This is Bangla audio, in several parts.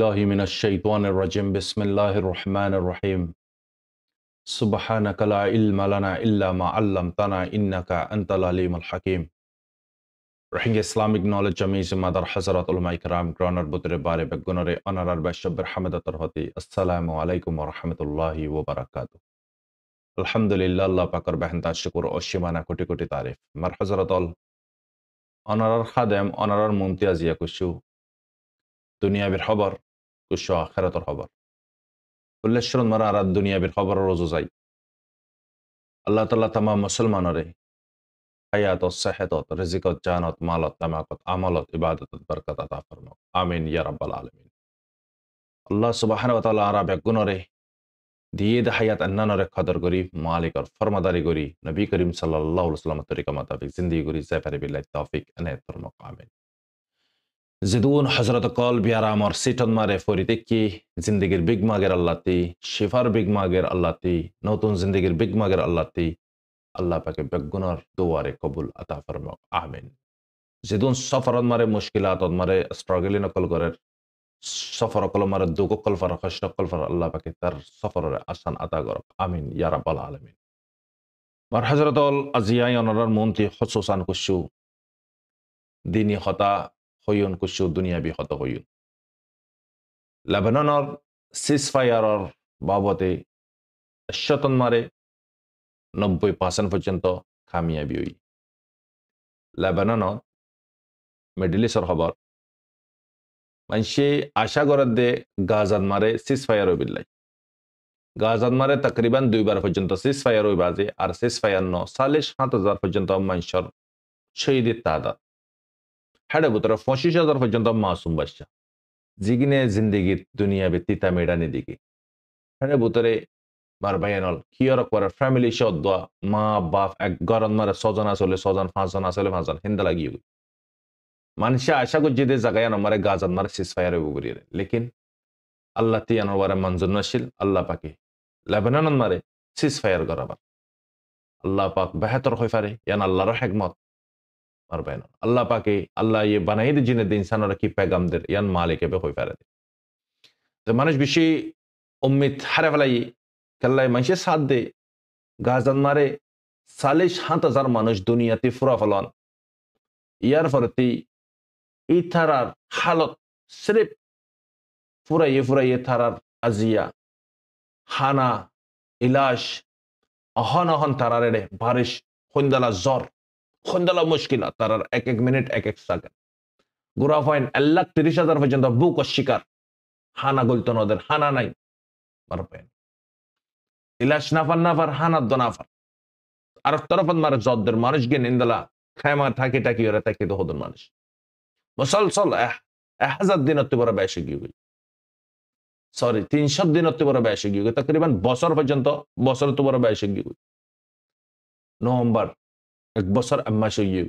بالله من الشيطان الرجيم بسم الله الرحمن الرحيم سبحانك لا علم لنا إلا ما علمتنا إنك أنت العليم الحكيم Bringing Islamic knowledge amazing Mother Hazrat Ulama Ikram Groner Butre Bare Begunare Honorar Bashabir Hamadatar Hoti Assalamu alaikum wa rahmatullahi wa barakatuh Alhamdulillah Allah Pakar Bahanta Shukur Oshimana Koti Koti Tarif Mar Hazrat Ol Honorar Khadem Honorar Mumtiazia Kushu Dunia Bir Habar Kushu Akhiratul Habar Kullashron Marara Dunia Bir Habar Rozuzai Allah Ta'ala Tamam Musulmanore حياة صحة رزق جانت مالت تماكت عملت عبادة بركة عطا فرما آمين يا رب العالمين الله سبحانه وتعالى عرب গুণরে দিয়ে দে হায়াত আন্নানরে কদর করি মালিকর ফরমাদারি করি নবী করিম সাল্লাল্লাহু আলাইহি ওয়াসাল্লাম তরিকা মোতাবেক জিন্দেগি করি জাফর বিল্লাহ তৌফিক এনায়েত ফরমা আমিন জিদুন হযরত কল বিয়ারা আমর সিটন মারে ফরিতে কি জিন্দেগির বিগ মাগের আল্লাহতি শিফার বিগ মাগের আল্লাহতি নতুন জিন্দেগির বিগ মাগের আল্লাহতি আল্লাহ পাকে বেগুনার দুয়ারে কবুল আতা ফরমাক আমিন যেদুন সফরত মারে মুশকিলাত মারে স্ট্রাগলিং নকল করের সফর কল মারে দুঃখ কল ফর কষ্ট কল ফর আল্লাহ পাকে তার সফরের আসান আতা করক আমিন ইয়া রাব্বাল আলামিন মার হযরতুল আজিয়াই অনরার মন্তি খুসুসান কুশু দিনী হতা হইউন কুশু দুনিয়াবি হতা হইউন লেবাননের সিজফায়ারর বাবতে শতন মারে 90% পর্যন্ত কামিয়াবি হই লেবাননত মিডল ইস্টর খবর মানুষে আশা করার দে গাজাত মারে সিজফায়ার হইবিল্লাই গাজাত মারে তকরিবান 2 বার পর্যন্ত সিজফায়ার হই বাজে আর সিজফায়ার ন 7,500 পর্যন্ত মানুষের শহীদের তাদাদ হেডে ভিতরে 25,000 পর্যন্ত মাসুম বাচ্চা জিগিনে জিন্দেগির দুনিয়া ব্যতীতা মেডানি দিকে হেডে ভিতরে মার বায়ানল কিয়র করে ফ্যামিলি সদ্দ মা বাপ এক গরন মারে 6 জন আসলে 6 জন 5 জন আসলে 5 জন হিন্দা লাগিয়ে মানুষে আশা করছে যে জায়গায় আমারে গাজাত মারে সিজফায়ার হইব করিয়ে লেকিন আল্লাহ তি আনোয়ারে মঞ্জুর নশিল আল্লাহ পাকে লেবানন মারে সিজফায়ার করাবার আল্লাহ পাক বেহতর হই পারে ইয়ান আল্লাহর হিকমত মার বায়ান আল্লাহ পাকে আল্লাহ ইয়ে বানাই দি জিনে দিন ইনসানরা কি পেগামদের ইয়ান মালিকে বে হই পারে তো মানুষ বেশি উম্মিদ হারে ফেলাই কেল্লাই মানুষে সাথ দে গাজাত মারে 7,500 মানুষ দুনিয়াতে ফুরা ফলন ইয়ার ফরতি ইথারার হালত সিরিফ ফুরাইয়ে থারার আজিয়া হানা ইলাশ অহন তারারে বারিশ খন্দলা জ্বর খন্দলা মুশকিলা তারার এক মিনিট এক সেকেন্ড গুরা ফাইন 1,30,000 পর্যন্ত বুক শিকার হানা গলতো নদের হানা নাই মার পায় ইলাশ নাফার হানা দনাফার আর তরফত মারে জদ্দের মানুষ গে নিন্দলা খায়মা থাকি ওরা থাকি তো হদন মানুষ মুসলসল 1000 দিন অতি বড় বেশি গিয়ে সরি 300 দিন অতি বড় বেশি গিয়ে তকরিবান বছর পর্যন্ত বছর তো বড় বেশি গিয়ে নভেম্বর এক বছর আম্মাশ গিয়ে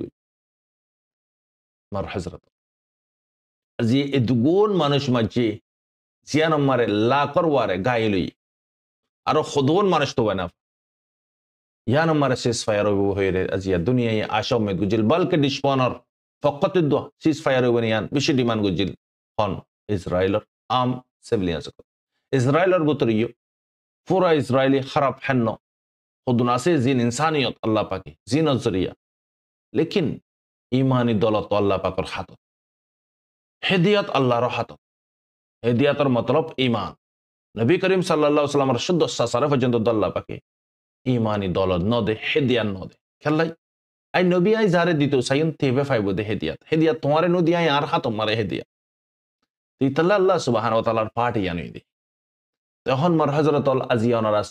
মার হযরত আজি এ দুগুণ মানুষ মাঝে জিয়ান মারে লাকর ওয়ারে গাইলই আর খদুন মানুষ তো বানা ইয়ান মারে সিজফায়ার হয়ে রে আজিয়া দুনিয়ায় আশা উম্মত গুজিল বলকে ডিসপনার فقط الدعاء سيز فاير وبنيان بشي ديمان جوجيل هون إسرائيل عام سبليان سكت إسرائيل بطريو فورا إسرائيلي خراب حنو خدنا سي زين إنسانيات الله باكي زين الزرية لكن إيماني دولت الله باكر حاطط هديات الله راحته هديات المطلب إيمان نبي كريم صلى الله عليه وسلم رشد الساسارة فجند الله باكي إيماني دولت نودي هديان نودي كلا আই নবী আই যারে দিত সাইন তেবে ফাইব দে হেদিয়াত তোমারে নদী আই আর হাত মারে হেদিয়া তিতাল্লাহ আল্লাহ সুবহানাহু ওয়া তাআলার পার্টি আনি দে তখন মার হযরতুল আজিয়ানার আস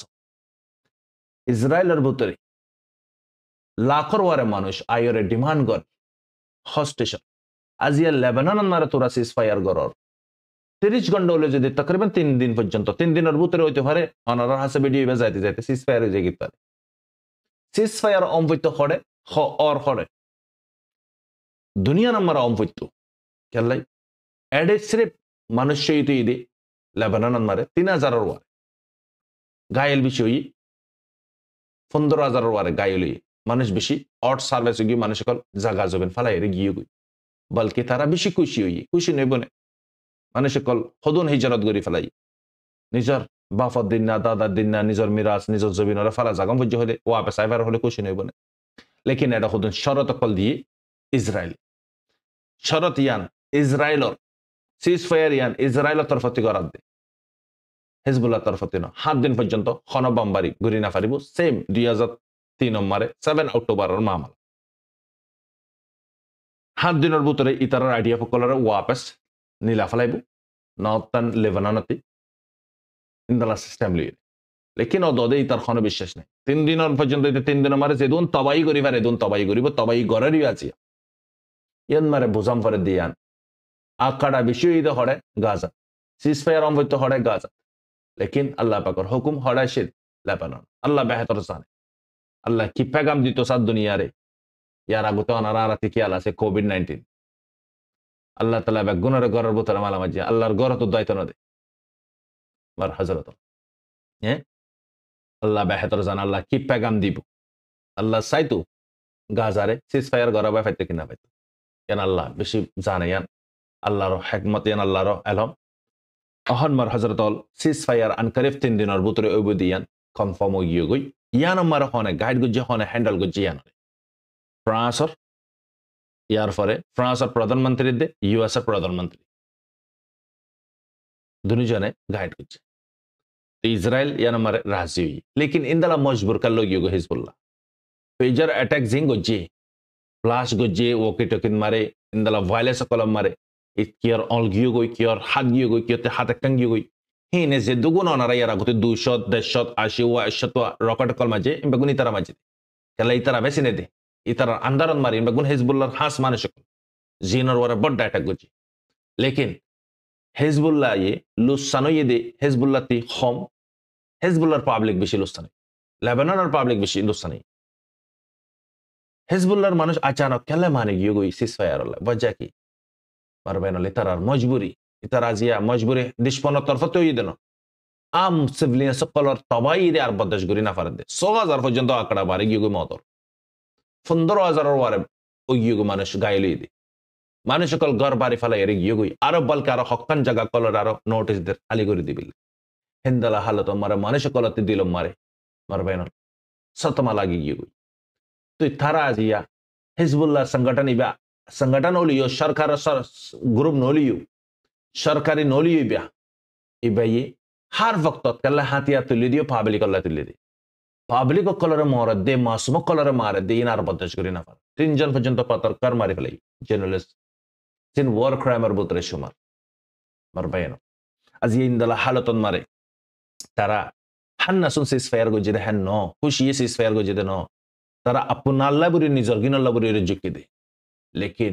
ইসরায়েলের ভিতরে লাখর ওয়ারে মানুষ আইরে ডিমান্ড কর হস্টেশন আজিয়া লেবানন মারে তোরা সিজফায়ার গরর 30 ঘন্টা হলে যদি তকরিবান 3 দিন পর্যন্ত 3 দিনের ভিতরে হইতে পারে অনার হাসে ভিডিও যাইতে সিজফায়ার হয়ে যেতে পারে সিজফায়ার অমবৈত করে और खड़े दुनिया नंबर अम्फित्तु केल्लाई एडे सिर्फ मनुष्य इतु इदे लेबानन मारे 3,000 वारे गायल बिशी हुई 15,000 वारे गायल हुई मानुष बिशी आउट सार्विस हुई मानुष कल जगह जबन फला एरे गियो गई बल्कि तारा बिशी खुशी हुई खुशी नहीं बने মানুষ সকল সদুন হিজরত করি ফেলাই নিজর বাফর দিন না দাদার দিন না নিজর মিরাজ নিজর জমিনরে ফালা জাগম ভোজ্য হলে ওয়াপে সাইবার হলে খুশি নইব না লেকিন এটা সদুন শরত অকল দিয়ে ইসরায়েল শরত ইয়ান ইসরায়েলর সিজ ফায়ার ইয়ান ইসরায়েলের তরফতি করার দে হিজবুল্লাহ তরফতি ন 7 দিন পর্যন্ত খনবাম্বারি ঘুরি না পারিব সেম 2003 নম্বরে 7 অক্টোবরের মামলা 7 দিনের ভিতরে ইতারার আইডিয়া সকলের ওয়াপেস নীলা ফেলাইব নর্থার্ন লেবাননতে ইন্দালা সিস্টেম লিয়ে লেকিন অদে ইতার কোনো বিশ্বাস নাই 3 দিনের পর্যন্ত 3 দিনের মারে যেদুন তবাই করি পারে এদুন তবাই করিব তবাই গড়েরই আছে ইয়ান মারে বুঝাম পারে দিয়ান আকাড়া বিষয় ইদে হড়ে গাজা সিজফায়ার অমৃত হড়ে গাজা লেকিন আল্লাহ পাকর হুকুম হড়ে শীত লেবানন আল্লাহ বেহতর জানে আল্লাহ কি পেগাম দিত সাত দুনিয়ারে ইয়ার আগতে অনারা রাতি কি আল আছে কোভিড-19 আল্লাহ তাআলা বেগুনের গরের ভিতরে মালামাজি আল্লাহর গর তো দায়িত্ব না দে মার হযরত হ্যাঁ আল্লাহ বেহতর জানে আল্লাহ কি পেগাম দিব আল্লাহ চাইতো গাজারে সিজফায়ার গরাবাই ফাইতে কিনা পাইতো ইয়ান আল্লাহ বেশি জানে ইয়ান আল্লাহর হিকমত ইয়ান আল্লাহর এলম অহন মার হযরত সিজফায়ার আনকারিফ 3 দিনের ভিতরে ওইবদি ইয়ান কনফার্ম হইয়ে গই ইয়ান মার হনে গাইড গুজি হনে হ্যান্ডেল গুজি ইয়ান ফ্রান্সর ইয়ার পরে ফ্রান্সর প্রধানমন্ত্রী দে ইউএস এর প্রধানমন্ত্রী দুজনে গাইড করছে ইসরায়েল ইয়ান মার রাজি হই লেকিন ইনদালা মজবুর कर लो युग हिजबुल्लाह पेजर अटैक जिंग गजे फ्लैश गजे ओके टकिन मारे इनदाला वायलेंस कलम मारे कियर ऑल गियो गई कियर हाथ गियो गई कियते हाथ टंग गियो गई हिने जे दुगुन अनारा यारा गते 200 100 80 वा 100 रॉकेट कल माजे बेगुन इतारा माजे कला इतारा बेसिने दे इतारा अंदरन मारे बेगुन हिजबुल्लाह हास माने शकल जिनर वारा बड़ अटैक गजे लेकिन हिजबुल्लाह ये लुसानो ये दे हिजबुल्लाह ती खम हिजबुल्लाहर पाब्लिक बेশি লুসানি লেবাননের পাবলিক বেশি লুসানি হিজবুল্লাহর মানুষ আচানক কেলে মানে গিয়ে গই সিজফায়ার হল বজা কি মারবেন ইতারার মজবুরি ইতারা জিয়া মজবুরি দিশপন তরফতে হই দেন আম সিভিলিয়ান সকলর তবাই দে আর বদশ গরি না ফারদে 6000 পর্যন্ত আঁকড়া বারে গিয়ে গই মতর 15000 এর ওয়ারে ওই গিয়ে গই মানুষ গাইলই দে মানুষ সকল ঘর বাড়ি ফেলাই এর গিয়ে গই আরো বলকে আরো হক্কান জায়গা কলর আরো নোটিস দের খালি করে দিবিল हिंदला हालत मारे मानुष कलते दिल मारे मारबेन सतमा लागी गई तो थारा आजिया हिजबुल्लाह संगठन इबा संगठन ओलियो सरकार ग्रुप नोलियो सरकारी नोलियो इबा इबा ये हर वक्त कल्ला हाथिया तुले दियो पब्लिक कल्ला तुले दे पब्लिक को कलर मार दे मासूम कलर मार दे इनार बदश करी ना 3 जन पर्यंत पत्रकार मारी फेलाई जर्नलिस्ट जिन वॉर क्राइमर बुतरे शुमार मारबेन आज ये इंदला हालत मारे तारा हन्ना सुन सिजफायर गजे दे हन्नो खुशी ये सिजफायर गजे दे नो तारा अपना अल्लाह बुरी निजरगिन अल्लाह बुरी रिजुकी दे लेकिन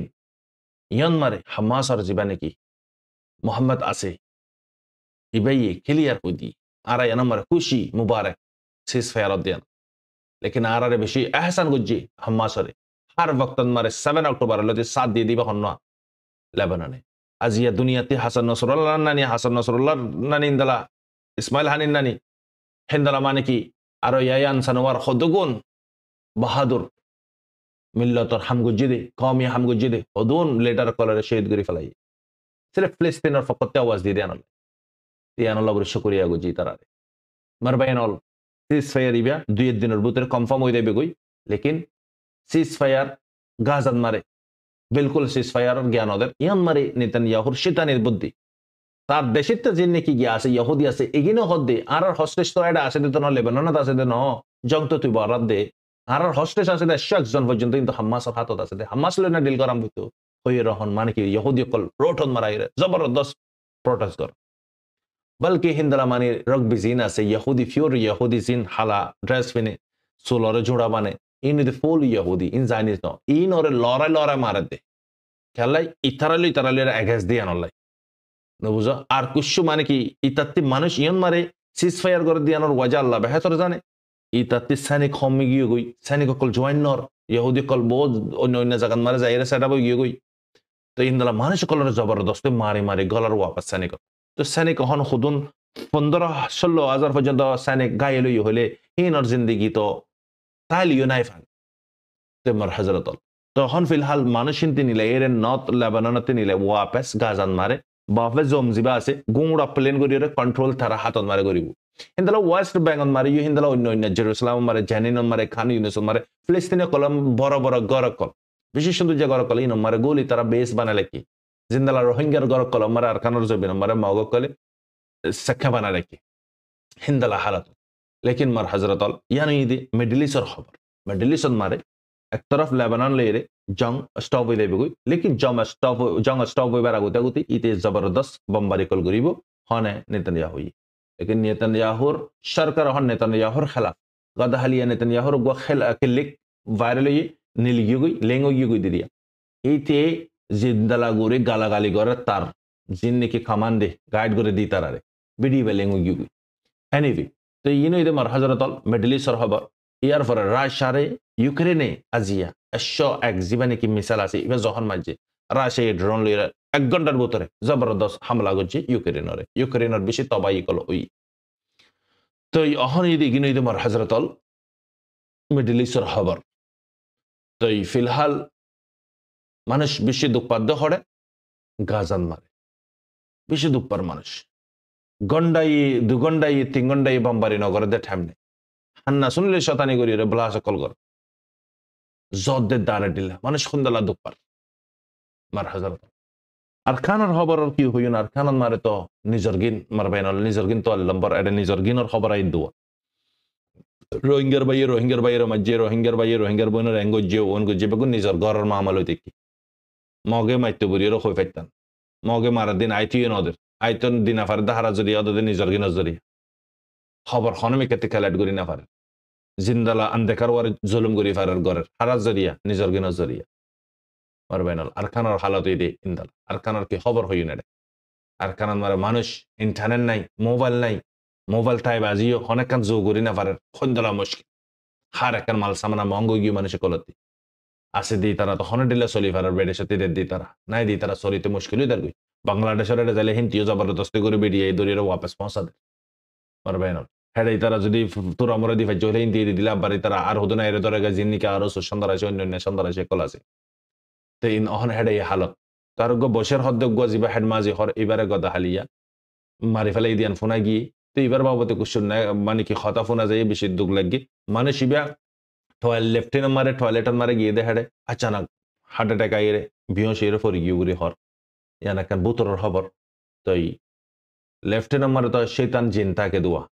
यन मारे हमास और जिबाने की मोहम्मद आसे इबाई क्लियर को दी आरा यन मारे खुशी मुबारक सिजफायर दियन लेकिन आरा रे बेशी एहसान गजे हमास रे हर वक्त मारे 7 अक्टूबर लते 7 दे दिबा हन्नो लेबानने आज ये दुनियाते हसन नसरुल्लाह नानी इंदला इस्माइल हानिन नानी हिंदला माने की आरो यायान सनवार खुदगुन बहादुर मिल्लतर हम गुजिदे कौमी हम गुजिदे खुदुन लेटर कलर शहीद गरी फलाई सिर्फ फिलिस्तीन और फकत आवाज दी देन अल्लाह बुरी शुक्रिया गुजी तारारे मरबायनल সিজফায়ার ইবা 2 দিনের ভিতরে কনফার্ম হই যাবে গই लेकिन সিজফায়ার গাজান মারে बिल्कुल সিজফায়ার জ্ঞান ওদের ইয়ান মারে নেতানিয়াহুর শয়তানের বুদ্ধি তার দেশিতে জিন্নে কি গিয়া আছে ইহুদি আছে এগিনো হদ্দে আর হোস্টেস তো এটা আছে তো না লেবানন আছে দে ন জং তো তুই বরাদ দে আর হোস্টেস আছে দে 100 জন পর্যন্ত কিন্তু হামাসের হাতত আছে দে হামাস লনা ডিল করাম হইতো হই রহন মানে কি ইহুদি কল রোটন মারাইরে জবরদস্ত প্রোটেস্ট কর বলকি হিন্দলা মানে রগবি জিন আছে ইহুদি ফিউর ইহুদি জিন হালা ড্রেস পিনে সোলরে জোড়া বানে ইন দি ফুল ইহুদি ইন জানিস ন ইন ওরে লড়াই মারে দে খেলাই ইতারালি এগেস দি আনলাই নবুজা আর কুশু মানে কি ইতাত্তি মানুষ ইয়ন মারে সিজফায়ার করে দিয়ানোর ওয়াজা আল্লাহ বেহতর জানে ইতাত্তি সৈনিক হম্মি গিয়ে গই সৈনিক কল জয়েন নর ইহুদি কল বহুত অন্য জায়গাত মারে যাইরে সেটা বই গিয়ে গই তো ইন্দলা মানুষ কলর জবরদস্ত মারি গলার ওয়াপাস সৈনিক তো সৈনিক হন খুদুন 15-16 হাজার পর্যন্ত সৈনিক গায়েল হলে হিনর জিন্দিগি তো তাইলিও নাই ফান তেমর হযরত তো হন ফিলহাল মানুষ নিলে এর নর্থ লেবাননতে নিলে ওয়াপাস গাজান মারে বাফে জমজিবা আছে গুড়া প্লেন করি কন্ট্রোল তারা হাতত মারে করিব হিন্দালা ওয়েস্ট বেঙ্গল মারে হিন্দালা অন্য অন্য জেরুসালাম মারে জানিন মারে খান ইউনিস মারে ফিলিস্তিনীয় কলম বড় বড় গরকল বিশেষ সুন্দর যে গরকল ইন মারে গোলি তারা বেস বানালে কি জিন্দালা রোহিঙ্গার গরকল মারে আরকানোর জবিন মারে মাওগ কলে সেক্ষা বানা রেখে হিন্দালা হালাত লেকিন মার হজরতল ইয়ান ইদি মিডল ইস্টর খবর মিডল ইস্ট মারে এক তরফ লেবানন লেরে জং স্টপ হয়ে যাবে লেকিন জং স্টপ হইবার আগুতে আগুতে ইতে জবরদস্ত বম্বারি কল করিব হনে নেতানিয়াহু लेकिन नेतन्याहुर सरकार हन नेतन्याहुर खिलाफ गदा हलिया नेतन्याहुर गो खिलिक वायरल ये नीलगी गई लेंगो गई दिया इते जिंदला गोरे गालागाली gore तार जिन्ने की कमांडे गाइड करे दी तारारे बिडी बेलेंगो गई एनीवे तो इनो इदे मार हजरतल मिडल इस्ट खबर ইয়ার পরে রাশিয়ারে ইউক্রেনে আজিয়া 101 জীবনে কি মিসাইল আছে ইবে যখন মাঝে রাশিয়া ড্রোন লইরা 1 ঘন্টার ভিতরে জবরদস্ত হামলা করছে ইউক্রেনের বেশি তবাই কল ওই তো অহন ইদি গিনো ইদি মার হযরতল মিডল ইস্টর খবর তো ফিলহাল মানুষ বেশি দুঃপাদ্য হড়ে গাজান মারে বেশি দুঃপার মানুষ গন্ডাই 2 ঘন্টাই 3 ঘন্টাই বম্বারি নগরে দে ঠামনে হান্না শুনলে শতানি করি রে ব্লাস কল কর জদ্দে দাঁড়ে দিলা মানুষ খুন্দলা দুঃপার মার হযরত আর খানার খবর কি হইন আর খানার মারে তো নিজর গিন মারবাইনল নিজর গিন তো লম্বর এডে নিজর গিনর খবর আই দুয়া রোহিঙ্গার বাইয়ের মাঝে রোহিঙ্গার বইনের এঙ্গো যে ওন গো যে বেগুন নিজর ঘরের মামাল হইতে কি মগে মাইতে বুড়ির কই ফাইতান মগে মারা দিন আইতিও নদের আইতন দিনা ফার দাহারা যদি ওদের নিজর গিনর জরি খবর খনমে কেতে খেলাট করি না পারে জিন্দালা আন্দেকার ওয়ার জুলুম করি ফারার ঘরের হারাজ জরিয়া নিজর গিনর জরিয়া মারবাইনল আর খানার হালত দে ইন্দাল আর খানার কি খবর হই না আর খানার মারে মানুষ ইন্টারনেট নাই মোবাইল টাইপ আজিও অনেক কান জো করি না পারে খন্দলা মুশকিল হার একান মাল সামনা মঙ্গ গিয়ে মানুষ কলতি আসে দি তারা তো হনে দিলে চলি পারার বেড়ে সাথে দি তারা নাই দি তারা চলিতে মুশকিল হই দাঁড়ি বাংলাদেশের এটা যাইলে হিন্দিও জবরদস্তি করে বেরিয়ে এই দরিয়ে ওয়াপস পৌঁছা দেয় মারবাইনল হেডে তারা যদি তোরা মরে দি ফাইজ হলে হিন্দি দিলে আবার তারা আর হতো না এর ধরে জিন্নিকে আরো সুন্দর আছে অন্য সুন্দর আছে কল আছে তো ইন অহন হেডে হালত তার গো বসের হদ্দ গো জিবা হেড মাঝি হর এবারে গদা হালিয়া মারি ফেলাই দিয়ান ফোনা গিয়ে তো এবার বাবতে কুশন না মানে কি খতা ফোনা যায় বেশি দুঃখ লাগি মানে শিবা টয়লেট মারে গিয়ে দে হেডে আচানক হার্ট অ্যাটাক আইরে বিহস এর ফরি গিয়ে উড়ে হর ইয়ান একটা বুতরের খবর তো লেফটেন্যান্ট মারে তো শয়তান জিন তাকে দোয়া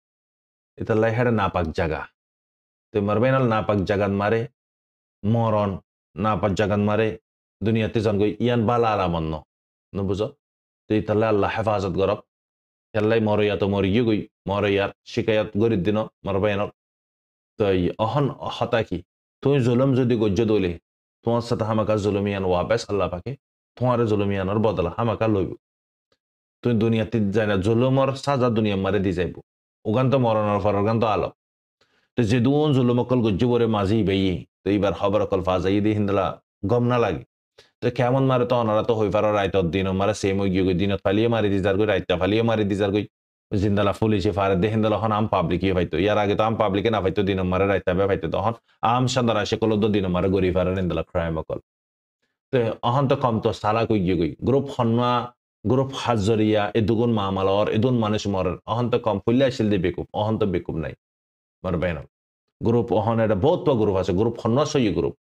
এটা লাই হেডে নাপাক জায়গা তো মারবেনাল নাপাক জাগান মারে মরণ নাপাক জাগান মারে দুনিয়াতে জন গই ইয়ান বালা আরামন্ন ন বুঝো তো ইতাল্লাহ আল্লাহ হেফাজত গরব ইয়াল্লাই মরইয়া তো মরি গই মরইয়ার শিকায়াত গরিব দিন মারবাইনল তো অহন হতা কি তুই জুলুম যদি গজ্জ দলে তোমার সাথে হামাকা জুলুমিয়ান ওয়াবেস আল্লাহ পাকে তোমার জুলুমিয়ানোর বদলা হামাকা লইব তুই দুনিয়াতে যাই না জুলুমর সাজা দুনিয়া মারে দি যাইব ওগান তো মরণের পর ওগান তো আলো তো যে দুন জুলুম অকল গজ্জ বরে মাঝি বেই তো এইবার খবর অকল ফাজাই দি হিন্দলা গম না লাগে তো কেমন মারে তো অনারা তো হই পারো রাইতর দিন মারে সেম হই গিয়ে দিনত ফালিয়ে মারি দি যার গই রাইতা ফালিয়ে মারি দি যার গই জিন্দালা ফুলিছে ফারে দে হিন্দলা হন আম পাবলিক ই হয়তো ইয়ার আগে তো আম পাবলিকে না হয়তো দিন মারে রাইতা বে হয়তো তখন আম সাদারা সে কল দিন মারে গরি ফারে হিন্দলা ক্রাইম অকল তো অহন তো কম তো সালা কই গই গ্রুপ হন্না গ্রুপ হাজরিয়া এ দুগুন মামালর এ দুন মানুষ মরের অহন তো কম ফুলিয়া আসিল দি বেকুব অহন তো বেকুব নাই মার বাইন গ্রুপ অহন এটা বহুত গ্রুপ আছে গ্রুপ হন্না সই গ্রুপ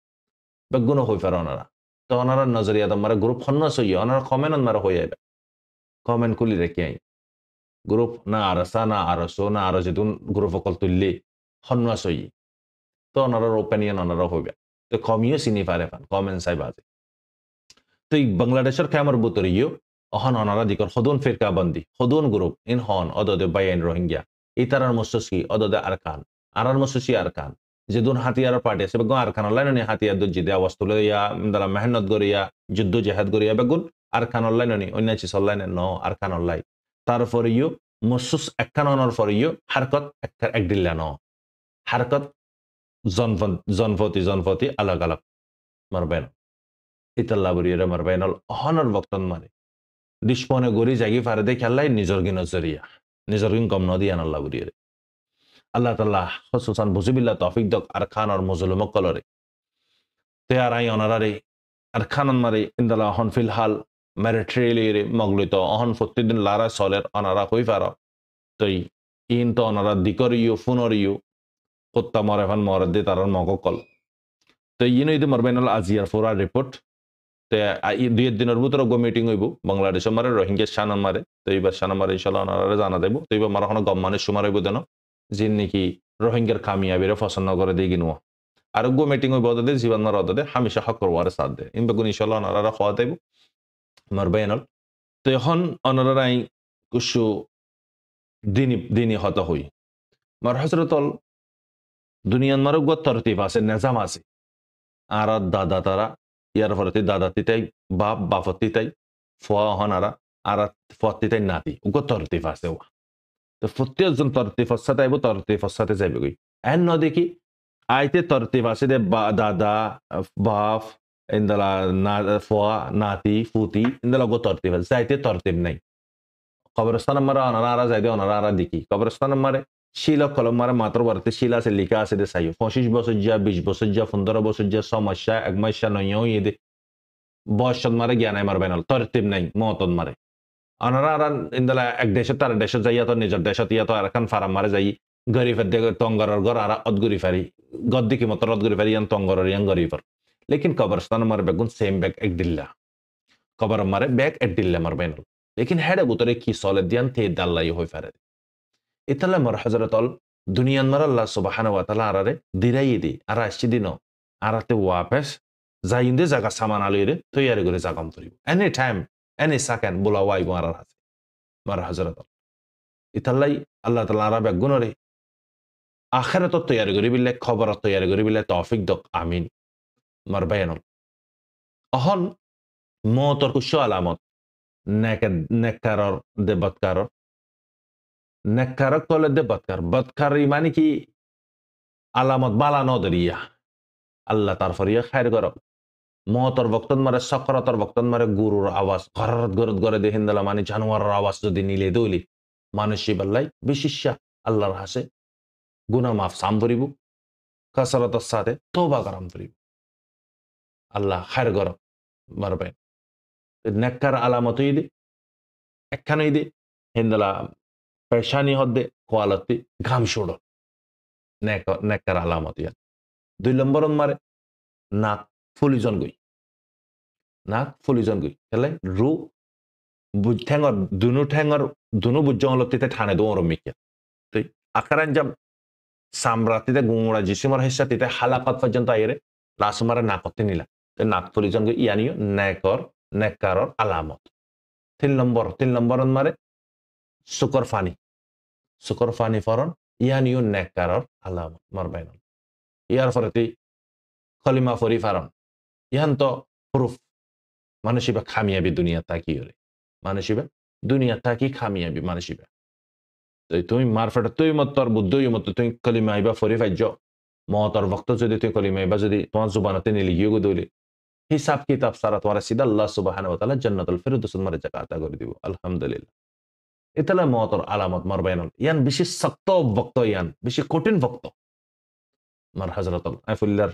বেগুন হই পারে ওনারা তো ওনারা নজরিয়া তো মারে গ্রুপ হন্না সই ওনারা কমেন্ট মারা হই যাবে কমেন্ট খুলি রেখে আই গ্রুপ না আরসা না আরসো না আরো যেতুন গ্রুপ অকল তুললে হন্না সই তো ওনারা ওপেনিয়ন ওনারা হইবে তো কমিও চিনি পারে ফান কমেন্ট চাই বাজে তো বাংলাদেশের ক্যামর বুতরিও অহন অনারা দিকর হদুন ফিরকা বন্দি হদুন গ্রুপ ইন হন অদদে বাইন রোহিঙ্গা ইতারার মসসি অদদে আরকান আরার মসসি আরকান যেদুন হাতিয়ার পার্টি আছে বেগুন আরকান অনলাইন নি হাতিয়ার দু জিদে আওয়াজ তুলে ইয়া দারা মেহনত গরিয়া যুদ্ধ জেহাদ গরিয়া বেগুন আরকান অনলাইন নি অন্য চিজ অনলাইন ন আরকান অনলাইন তারপরে ইউ মসুস একখান অনর পরে ইউ হারকত এক দিল্লা ন হারকত জনপতি আলাগ আলাগ মারবেন ইতাল্লা বরিয়া মারবেন অহনর বক্তন মারে ডিসপনে গরি জাগি ফারে দে খেলাই নিজর গিন জরিয়া নিজর গিন কম নদিয়ান আল্লাহ বরিয়া আল্লাহ তাআলা খুসুসান বুজিবিল্লাহ তৌফিক দক আর খান আর মুজলুম কলরে তে আর আই অনারারে আর খানন মারে ইনদালা হন ফিলহাল militarily moglito on fottidin lara soler onara koi faro toi in to onara dikoriyo funoriyo kotta mare fan mare de tarar mogokol তো ইনো মারবেনাল আজিয়ার ফোরা রিপোর্ট তে দুই দিনের ভিতরে গো মিটিং হইব বাংলাদেশ মারে রোহিঙ্গা শানা মারে তো এইবার শানা মারে ইনশাআল্লাহ ওনারা জানা দেব তো এইবার মারা কোনো গম্মানের সময় হইব দেন যে নাকি রোহিঙ্গার কামিয়াবিরে পছন্দ করে দিয়ে কিনো আর গো মিটিং হইব দে জীবন মার দে হামেশা হক করওয়ার সাথ দে ইন বেগুন ইনশাআল্লাহ ওনারা খাওয়া দেব মারবেনাল তো এখন ওনারা আই কুশু দিনী হতা হই মার হযরতল দুনিয়ার মারক গো তরতিব আছে নিজাম আছে আর দাদা তারা ইয়ার ফরতি দাদা তিতাই বাপ বাপতিতাই ফোয়া হনারা আর ফতিতাই নাতি উগো তরতিফ আছে ওয়া তো প্রত্যেকজন তরতিফর সাথে আইব তরতিফর সাথে যাইবে গই এন ন দেখি আইতে তরতিফ আছে দে দাদা বাপ ইন্দলা না ফোয়া নাতি ফুতি ইন্দলা গো তরতিফ আছে যাইতে তরতিব নাই কবরস্থান মারা অনারা যাইতে অনারা দেখি কবরস্থান মারে শিলা কলম মারে মাত্র বাড়তে শিলা আছে লিখা আছে দে চাই 25 বছর যা 20 বছর যা 15 বছর যা সমস্যা এক মাসা নয় ইয়ে বয়স মারে জ্ঞান মার বেনাল তরতিব নাই মতন মারে অনারা আর ইন্দলা এক দেশে তার দেশে যাইয়া তো নিজের দেশত ইয়া তো আর এখন ফারাম মারে যাই গরিফের দেখে টঙ্গরের ঘর আর অদগুরি ফারি গদ্দি কি মত অদগুরি ফারি ইয়ান টঙ্গরের ইয়ান গরিফর লেকিন কবরস্থান মারে বেগুন সেম ব্যাগ এক দিল্লা কবর মারে ব্যাগ এক দিল্লা মার বেনাল লেকিন হেডে বুতরে কি সলে দিয়ান থে দাল্লাই হই ফারে ইতালা মর হযরতল দুনিয়ান মর আল্লাহ সুবহানাহু ওয়া তাআলা আরারে দিরাই দি আর আসছি দিন আরাতে ওয়াপেস যাইন্দে জায়গা সামান আলিরে তৈয়ারি করে জাগাম করিব এনি টাইম এনি সেকেন্ড বলা ওয়াই মার আছে মর হযরতল ইতালাই আল্লাহ তাআলা আরা বেগুনরে আখিরাত তৈয়ারি করি বিলে খবর তৈয়ারি করি বিলে তৌফিক দক আমিন মর বায়ানল অহন মতর কুশো আলামত নেকারর দেবতকারর নেককারক তলে দে বৎকার মানে কি আলামত বালা নদরিয়া আল্লাহ তার ফরিয়া খায়ের গরব মতর বক্তন মারে সকরতর বক্তন মারে গুরুর আওয়াজ ঘরত গরত গরে দে হিন্দালা মানে জানোয়ারের আওয়াজ যদি নিলে দইলি মানুষই বাল্লাই বিশিষ্যা আল্লাহর হাসে গুনা মাফ সাম করিব কাসরতর সাথে তওবা করাম করিব আল্লাহ খায়ের গরব মারবে নেককার আলামত হইদে একখান হইদে হিন্দালা পেশানি হদ্দে কোয়ালতি ঘাম সুড়ো নেককার আলামত ইয়ান 2 নম্বর মারে নাক ফুলিজন গই তাহলে রু ঠ্যাঙর দুনু বুজ্জংলতিতে ঠানে দোর মিকে তুই আকারান জাম সামরাতিতে গুংড়া জিসিমর হিসা তিতে হালাকাত পর্যন্ত আইরে লাসমারে নাকতে নিলা নাক ফুলিজন গই ইয়ানিও নেককারর আলামত 3 নম্বর মারে সুকর ফানি ফরন ইয়ানিও নেককারর আলামত মারবাইন ইয়ার ফরতি খলিমা ফরি ফারন ইয়ান তো প্রুফ মানুষিবা খামিয়াবি দুনিয়া তাকি হলে মানুষিবা দুনিয়া তাকি খামিয়াবি মানুষিবা তো তুমি মারফাটা তুই মত তোর বুদ্ধ মত তুই কলিমা আইবা ফরি ফাইজ মতর ভক্ত যদি তুই কলিমা আইবা যদি তোমার জুবানতে নিলি গিয়ে দইলে হিসাব কিতাব সারা তোমার সিদা আল্লাহ সুবহানাহু ওয়া তাআলা জান্নাতুল ফিরদাউস মারে জায়গা আতা করে দিব আলহামদুলিল্লাহ ইতালা মতর আলামত মারবাইনাল ইয়ান বেশি শক্ত ভক্ত ইয়ান বেশি কঠিন ভক্ত মার হযরতুল আইফুল্লার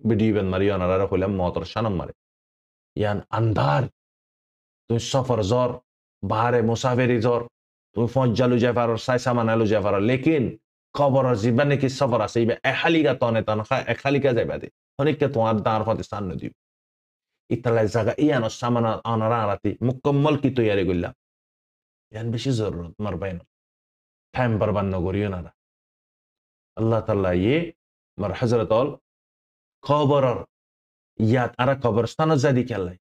ভিডিও বেন মারিয়ান আরা হইলাম মতর শানম মারে ইয়ান আন্ধার তুই সফর জর বাহারে মুসাফিরি জর তুই ফজ্জালু জাফার সাই সামানালু জাফার লেকিন খবর জীবনে কি সফর আছে ইবে এখালিকা তনে তনখা এখালিকা যাইবা দে অনেককে তোমার দাঁড় হতে সামনে দিব ইতালা জায়গা ইয়ান সামানা আনারা আরাতি মুকম্মল কি তৈয়ারি করলাম ইয়ান বেশি জরুরত মারবাইন টাইম বরবাদ নগরিও না আল্লাহ তাআলা ইয়ে মার হযরতল খবরর ইয়াত আরা কবরস্থান জাদি খেলাই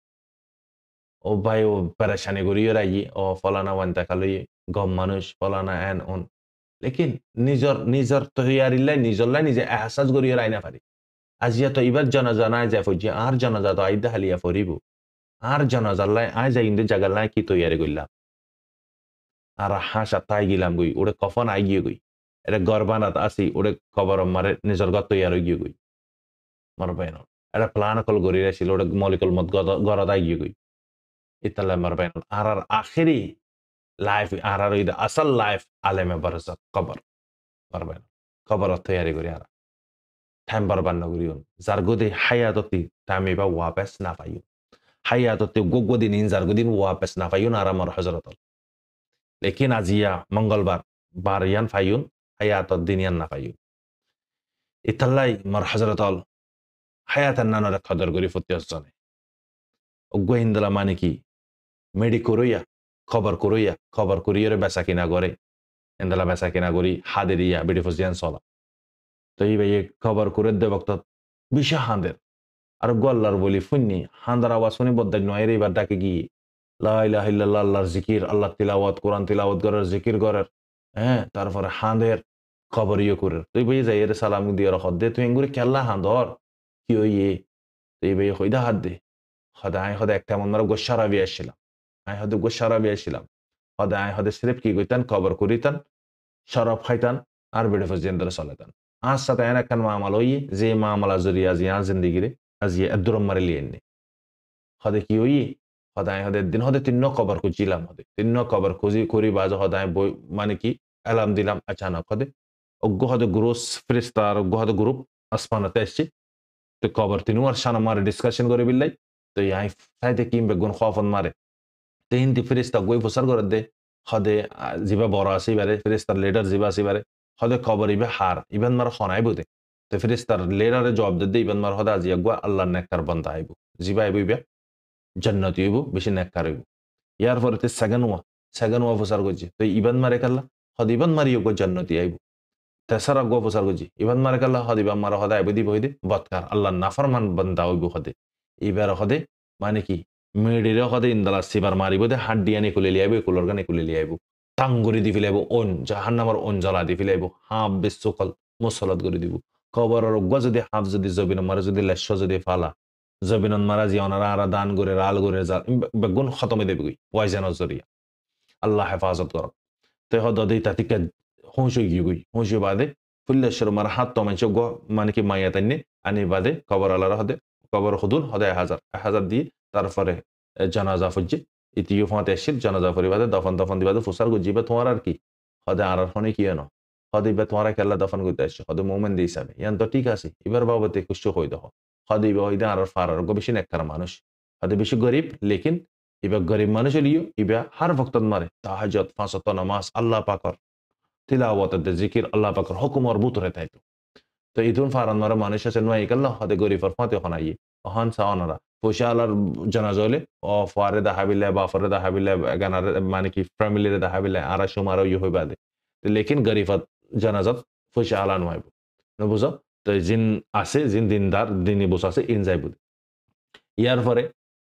ও ভাই ও পেরেশানি করিও রাই ও ফলানা ওয়ান্তা খালই গম মানুষ ফলানা এন অন লেকিন নিজর তৈয়ারিলাই নিজরলাই নিজে এহসাস করিও রাই না পারি আজিয়া তো এবার জানাজা নাই যায় ফজি আর জানাজা তো আইদা হালিয়া ফরিব আর জানাজাল্লাই আই যাই ইন্দে জাগাল্লাই কি তৈয়ারি করলাম আর হাসা তাই গিলাম গই ওরে কফন আই গিয়ে গই এটা গরবানাত আসি ওরে কবর মারে নিজর গত তৈয়ার গিয়ে গই মারবাইন এটা প্লান কল গরি রাছিল ওরে মলিকল মত গরদ আই গিয়ে গই ইতালা মারবাইন আর আখেরি লাইফ আর ইদা আসল লাইফ আলেমে বারজাক কবর মারবাইন কবর তৈয়ারি করি আর টাইম বরবাদ নগরিও যার গদি হায়াততি টাইমে বা ওয়াপেস না পাইও hayatote goggodin inzar godin wapes na fayun aramar hazratal lekin azia mongolbar barian fayun hayatot dinian na fayun italai mar hazratal hayatan nanore qadar gori futiyasane oggo hindala মানে কি মেডি করিয়া খবর করিয়া বেচা কিনা করে এন্দালা বেচা কিনা করি হাদেরিয়া বিডি ফজিয়ান চলা তো এই ভাই খবর করে দে বক্ত বিশা হাঁদের আর গল্লার বলি ফুন্নি হাঁদার আওয়াজ শুনে বদ্দাই নয় এবার ডাকে গিয়ে লা ইলাহা ইল্লাল্লাহ আল্লাহর জিকির আল্লাহ তিলাওয়াত কোরআন তিলাওয়াত করার জিকির করার হ্যাঁ তারপরে হাঁদের খবর ইয়ে করে তুই ভাই যাই এর সালাম দিয়ে রাখ দে তুই এঙ্গুরি কেল্লা হাঁদর কি হইয়ে তুই ভাই হইদা হাত দে হদায় হদে একটা মন মারা গোসারা বিয়ে আসছিলাম আয় হদে গোসারা বিয়ে আসছিলাম হদায় হদে সিরেপ কি কইতান খবর করিতান শরাব খাইতান আর বেড়ে ফজিয়ান ধরে চলেতান আজ সাথে এন একখান মামাল হই যে মামালা জরিয়া আজি আর জিন্দিগিরে আজি এদুরম মারে লিয়ে নে হদে কি হই হদায় হদে দিন হদে তিন্ন খবর খুঁজিলাম হদে তিন্ন খবর খুঁজি করি বাজ হদায় বই মানে কি এলাম দিলাম আচানক হদে অজ্ঞ হদে গ্রোস ফ্রিস্তার অজ্ঞ হদে গ্রুপ আসমানাতে আসছি তো খবর তিনু আর সানা মারে ডিসকাশন করে বিল্লাই তো ইয়াই সাইতে কিম বেগুন খফন মারে তো হিন্দি ফিরিস্তা গই ফুসার করে দে হদে জিবা বড় আছে এবারে ফিরিস্তার লিডার জিবা আছে এবারে হদে খবর ইবে হার ইবেন মার খনাই বুদে তো ফিরিস্তার লিডারে জবাব দে ইবেন মার হদে আজি আগুয়া আল্লাহ নেককার বান্দা আইব জিবা আইব ইবে জান্নাতি হইব বেশি নেককার হইব ইয়ার পরে তে সেকেন্ড ওয়া ফুসার করছি তো ইবেন মারে কাল্লা হদে ইবেন মারিও গো জান্নাতি আইব তেসারা গো ফুসার করছি ইবেন মারে কাল্লা হদে ইবেন মার হদে আইব দিব হইদে বদকার আল্লাহ নাফরমান বান্দা হইব হদে ইবার হদে মানে কি মেডিরে হদে ইন্দালা সিবার মারিব দে হাড্ডি আনি কুলে লিয়াইব কুলর গানে কুলে লিয়াইব টাঙ্গুরি দি ফিলাইব ওন জাহান্নামার ওন জ্বালা দি ফিলাইব হাফ বেশ সকল মুসলত করে দিব কবর রোগ যদি হাফ যদি জবিন মারে যদি লেশ যদি ফালা জবিন মারা জি অনারা আরা দান করে রাল করে যা বেগুন খতমে দেবে গই পয়জন জরিয়া আল্লাহ হেফাজত কর তে হদে তাতিকে হুঁশই গই হুঁশি বাদে ফুল্লেশ্বর মার হাত তো মানুষ মানে কি মাইয়া তাইনে আনি বাদে কবর আলারা হদে কবর হুদুন হদে 1000 দিয়ে তারপরে জানাজা ফুজি ইতিও ফাতে আসিল জানাজা পরিবাদে দফন দিবাদে ফুসার গুজিবা তোমার আর কি হদে আর হনে কি এনো হদে ইবা তোমার কেল্লা দফন করতে আসছে হদে মোমেন দি হিসাবে ইয়ান তো ঠিক আছে এবার বাবতে খুশি হই দহ হদে ইবা হইদে আর ফারার গো বেশি নেককার মানুষ হদে বেশি গরিব লেকিন ইবা গরিব মানুষ লিও ইবা হার ভক্তন মারে তাহাজ্জুদ ফাঁসত নামাজ আল্লাহ পাকর তিলাওয়াত জিকির আল্লাহ পাকর হুকুম আর বুতরে তাইতো তো ইদুন ফারান মারা মানুষ আছে নয় কাল্লা হদে গরিবর ফাতে হনাই অহন সাওনারা ফুশালার জানাজা হলে ও ফারে দাহাবিল্লা বা ফারে দাহাবিল্লা গানার মানে কি ফ্যামিলিরে দাহাবিল্লা আরা সুমারও ইয়ে হইবা দে তো লেকিন গরিফত জানাজাত ফুশালা নয়ব নবুঝ তো জিন আছে জিন দিনদার দিনী বস আছে ইন যাইব ইয়ার পরে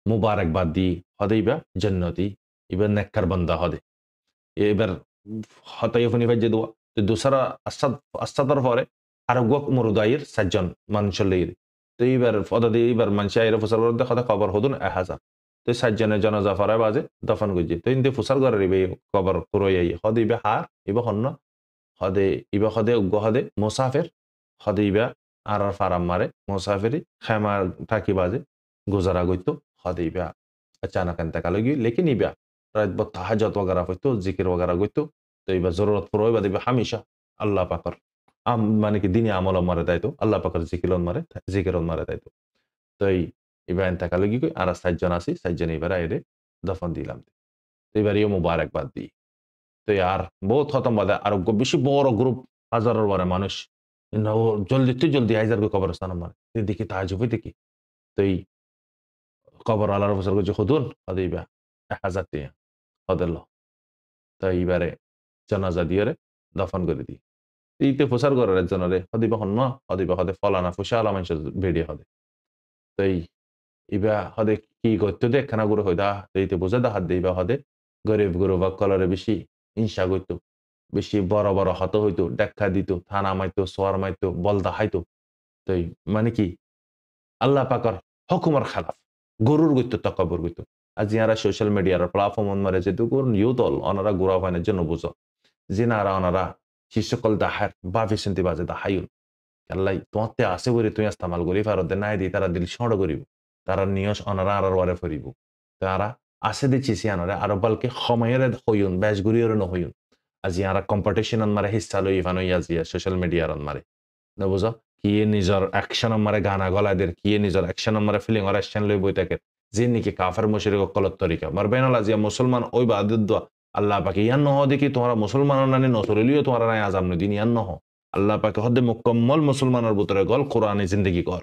মুবারকবাদ দি হদেইবা জান্নাতি ইবা নেককার বান্দা হদে এবার হতাই ফনি ফাজে দোয়া তো দুসরা আসাদর পরে আর গক মুরুদাইর সাজ্জন মানুষের তো এইবার ফদে এইবার মানুষ আইরা ফুসার করে দেখা খবর হদুন 1000 তো সাজ্জনের জানাজা ফরায় বাজে দফন গুজি তো ইনতে ফুসার করে রিবে কবর করই হদে ইবে হার ইবে হন্ন হদে ইবে হদে উগ্গ হদে মুসাফির হদে ইবে আর ফারাম মারে মুসাফিরি খেমা থাকি বাজে গুজারা গইতো হদে ইবে अचानक इंतकाल होगी लेकिन इबे रात बत तहज्जुद वगैरह होतो जिक्र वगैरह गोइतो तो इबे जरूरत पड़ोय बादे हमेशा अल्लाह पाकर মানে কি দিনে আমল মারে তাইতো আল্লাহ পাকের জিকিরন মারে তাইতো তো এবার এন্তাকালে কি কই আর 7 জন আছি 7 জন এবার আইরে দফন দিলাম তো এবার ইও মুবারকবাদ দি তো আর বহুত খতম বাদে আর বেশি বড় গ্রুপ হাজারের বড় মানুষ না ও জলদি হাজার কবরস্থান মারে দেখি তাহাজ্জুদ দেখি তো এই কবর আলার বছর কিছু হুদুন হদিবা 1000 টিয়া হদল তো এইবারে জানাজা দিয়ে দফন করে দি ইতে ফুসার করার একজনরে হদিবা হন হদিবা হদে ফলানা ফুসা আলা মানুষ বেড়ে হদে তো ইবা হদে কি করতে দে খানা গুলো হইদা এইতে বোঝা দা হাত দিবা হদে গরিব বা কলরে বেশি হিংসা করতো বেশি বড় হত হইতো দেখা দিত থানা মাইতো সোয়ার মাইতো বলদা হাইতো তো মানে কি আল্লাহ পাকর হুকুমের খেলাফ গরুর গইতো তকবর গইতো আজ ইয়ারা সোশ্যাল মিডিয়ার প্ল্যাটফর্ম মারে যে দুগুর ইউদল অনারা গুড়া ফাইনের জন্য বুঝো জিনারা অনারা শিশুকল দাহার বা ফিসন্তি বাজে দাহায়ুন আল্লাহ তোমাতে আসে বলে তুই ইস্তেমাল করি ফারদে নাই দি তারা দিল সড় করিব তারা নিয়স অনারা আর ওয়ারে ফরিব তারা আসে দিছিস আনারে আর বলকে সময়ের হইউন ব্যাস গুরিয়র ন হইউন আজ ইয়ারা কম্পিটিশন মারে হিস্সা লই ফানো ইয়াজিয়া সোশ্যাল মিডিয়ার মারে না বুঝো কিয়ে নিজের অ্যাকশন মারে গানা গলাদের কিয়ে নিজের অ্যাকশন মারে ফিলিং আর অ্যাকশন লই বই থাকে জিন্নিকে কাফের মুশরিক কলত তরিকা মারবেন আল্লাহ জিয়া মুসলমান ওই বাদুদ দোয়া আল্লাহ পাকে ইয়ান নহ দেখি তোমরা মুসলমান নানি নসরলিও তোমরা নাই আজাম নদিন ইয়ান নহ আল্লাহ পাকে হদে মুকম্মল মুসলমানের ভিতরে গল কোরআনে জিন্দগি কর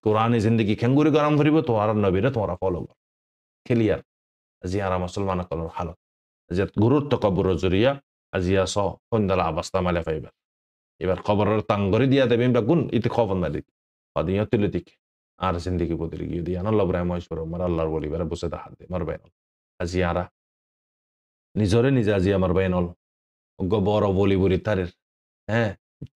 কোরআনে জিন্দগি খেঙ্গুরি গরম করিব তোমরা নবীরে তোমরা ফলো কর ক্লিয়ার জিয়ারা মুসলমান কলর হালত যে গুরুত্ব কবর জরিয়া আজিয়া স হন্দালা অবস্থা মালে ফাইবার এবার খবরের তাঙ্গরি দিয়া দেবেন বা গুণ ইতি খবর না দিক অদিয়া তুলে দিক আর জিন্দগি বদলে গিয়ে দিয়ে আল্লাহ ইব্রাহিম মহেশ্বর মার আল্লাহর বলি বেড়া বসে হাত দিয়ে মার বাইনল আজিয়ারা নিজরে নিজে আজি আমার বাইনল বড় বলি বুড়ি তারের হ্যাঁ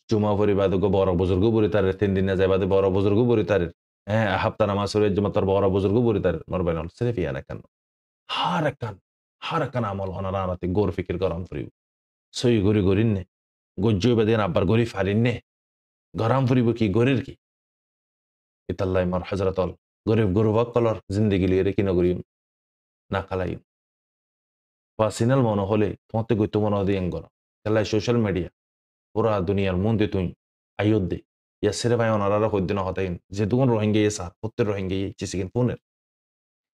জুমা পরি বাদে বড় বুজুর্গ বুড়ি তারের 3 দিন না যায় বাদে বড় বুজুর্গ বুড়ি তারের হ্যাঁ হাপ্তা নামাজ পড়ে জমা তোর বড় বুজুর্গ বুড়ি তারের মার বাইনল সিরিফ ইয়া না কেন হার একান আমল অনারা আনাতে গোর ফিকির গরম ফুরিব সই গরি গরিন নে গজ্জ বেদিন আব্বার গরি ফারিন নে গরম ফুরিব কি গরির কি ইতাল্লাই মার হজরতল গরিব গরুবাক কলর জিন্দিগি লিয়ে রেখি নগরিম না খালাই পার্সোনাল মনে হলে তোমাতে গইতো মনে দিয়ে গর খেলাই সোশ্যাল মিডিয়া পুরা দুনিয়ার মন্দি তুই আয়ুদ দে ইয়া সেরে ভাই অনারা হইদিন হতাইন যে দুগুন রোহিঙ্গা ইয়ে সার প্রত্যেক রোহিঙ্গা ইয়ে চিসিকিন ফোনের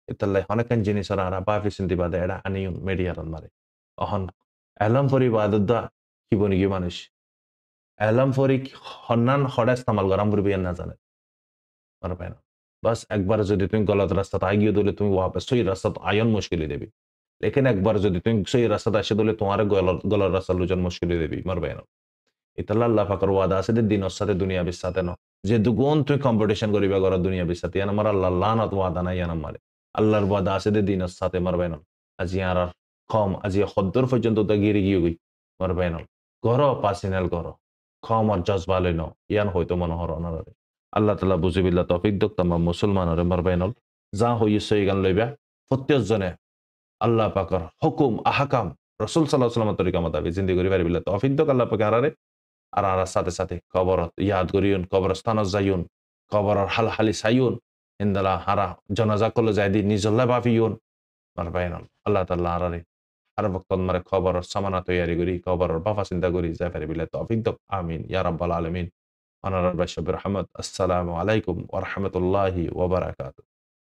ইতাল্লাই অনেকান জিনিস আর বাফি চিন্তি বাদে এরা আনিউন মিডিয়ার মারে অহন এলাম ফরি বাদা কি বনি গিয়ে মানুষ এলাম ফরি হন্নান হড়া ইস্তেমাল গরম করবি না জানে মার পায় না বাস একবার যদি তুমি গলত রাস্তাতে আগিয়ে দিলে তুমি ওয়াপস সই রাস্তা আয়ন মুশকিল দেবি लेकिन একবার যদি তুমি সই রাস্তাতে আসে দিলে তোমার গলার রাস্তা লুজন মুশকিল দেবি মার পায় না ইতাল্লাহ আল্লাহ পাকের ওয়াদা আছে দিন সাথে দুনিয়া বিসাতে ন যে দুগুণ তুমি কম্পিটিশন করিবা গর দুনিয়া বিসাতে ইয়ান আমার আল্লাহ লানাত ওয়াদা নাই ইয়ান মারে আল্লাহর ওয়াদা আছে দিন সাথে মার পায় না আজি আর কম আজি খদ্দর পর্যন্ত তো গিয়ে গিয়ে গই মার পায় না গর পাসিনাল গর কম আর জজবা লইন ইয়ান হয়তো মনোহর অনারে আল্লাহ তালা বুঝিবিল্লা তফিক দক তামা মুসলমানরে মারবাইনল যা হইছে গান লইবা প্রত্যেকজনে আল্লাহ পাকর হুকুম আহকাম রসুল সাল্লাহ সাল্লাম তরিকা মোতাবেক জিন্দি করি পারিবিল্লা তফিক দক আল্লাহ পাকে আরারে আর আর সাথে সাথে কবরত ইয়াদ করিউন কবরস্থান যাইউন কবরর হাল হালি সাইউন ইন্দালা হারা জনাজা করলে যাই দি নিজল্লা বাফিউন মারবাইনল আল্লাহ তাল্লাহ আরারে আর বক্তন মারে খবরর সামানা তৈয়ারি করি খবরর বাফা চিন্তা করি যাই পারিবিল্লা তফিক দক আমিন ইয়া রাব্বাল আলামিন أنا رب الشبر حمد السلام عليكم ورحمة الله وبركاته